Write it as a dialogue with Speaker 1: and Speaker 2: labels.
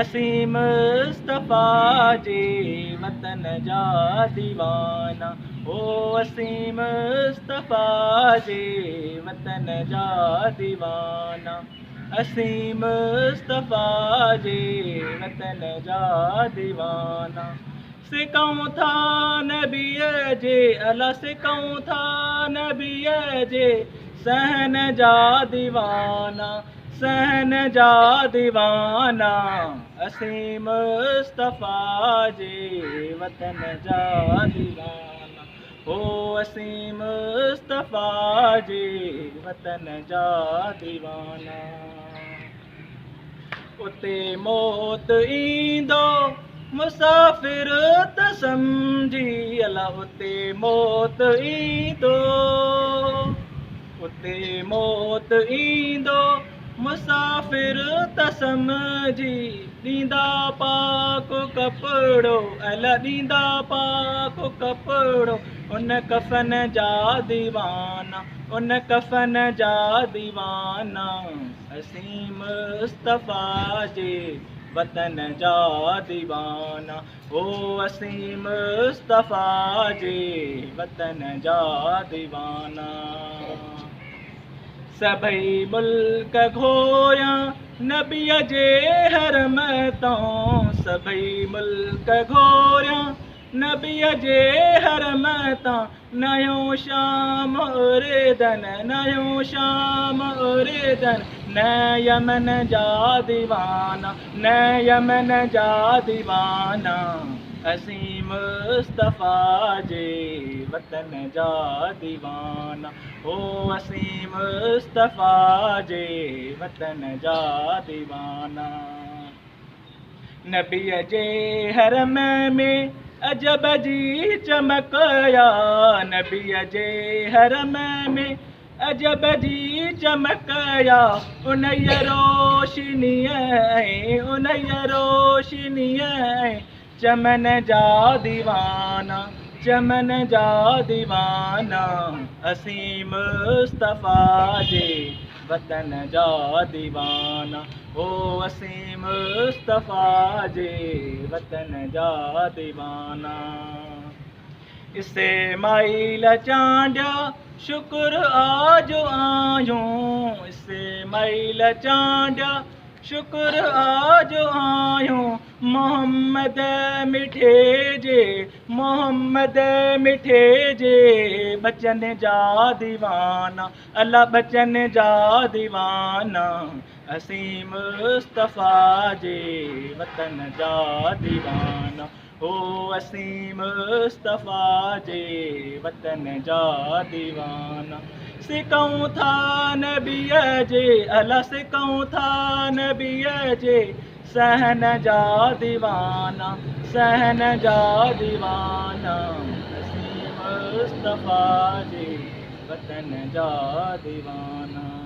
Speaker 1: असीं मुस्तफ़ा जे वतन जा दीवाना। ओ असीं मुस्तफ़ा जे वतन जा दीवाना। असीं मुस्तफ़ा जे वतन जा दीवाना। सिकऊं था नबीअ जे अला सिकऊं था नबीअ जे सहन जा दीवाना। सहन जा दीवाना। असीं मुस्तफ़ा जे वतन जा दीवाना। ओ असीं मुस्तफ़ा जे वतन जा दीवाना। उते मौत ईंदो मुसाफ़िर त सम्झी अला उते मौत ईंदो। उते मौत ईंदो मुसाफ़िर त सम्झी ॾींदा पाक कपिड़ो अला ॾींदा पाक कपिड़ो उन कफ़न जा दीवाना। उन कफ़न जा दीवाना। असीं मुस्तफ़ा जे वतन जा दीवाना। ओ असीं मुस्तफ़ा जे वतन जा दीवाना। सभई मुल्क घोरिया नबीअ जे हरम तां। सभई मुल्क घोरिया नबीअ जे हरम तां। नयो शाम उरिदन नयो शाम उरिदन न यमन जा दीवाना। न यमन जा दीवाना। असीं मुस्तफ़ा जे वतन जा दीवाना। ओ असीं मुस्तफ़ा जे वतन जा दीवाना। नबीअ जे हरम में अजब जी चमक या। नबीअ जे हरम में अजब जी चमक या। उनई रोशनीअ उनई रोशनीअ चमन जा दीवाना। चमन जा दीवाना। असीं मुस्तफ़ा जे वतन जा दीवाना। ओ असीं मुस्तफ़ा जे वतन जा दीवाना। इस्माइल चांडिया शुक्र आज आयूं। इस्माइल चांडिया शुक्र आज आयूं। मोहम्मद मिठे जे मोहम्मद मिठे जे बचन जा दीवाना। अला बचन जा दीवाना। असीं मुस्तफ़ा जे वतन जा दीवाना। ओ असीं मुस्तफ़ा जे वतन जा दीवाना। सिकऊं था नबीअ जे अला सिकऊं था नबीअ जे सहन जा दीवाना। सहन जा दीवाना। असीं मुस्तफ़ा जे वतन जा दीवाना।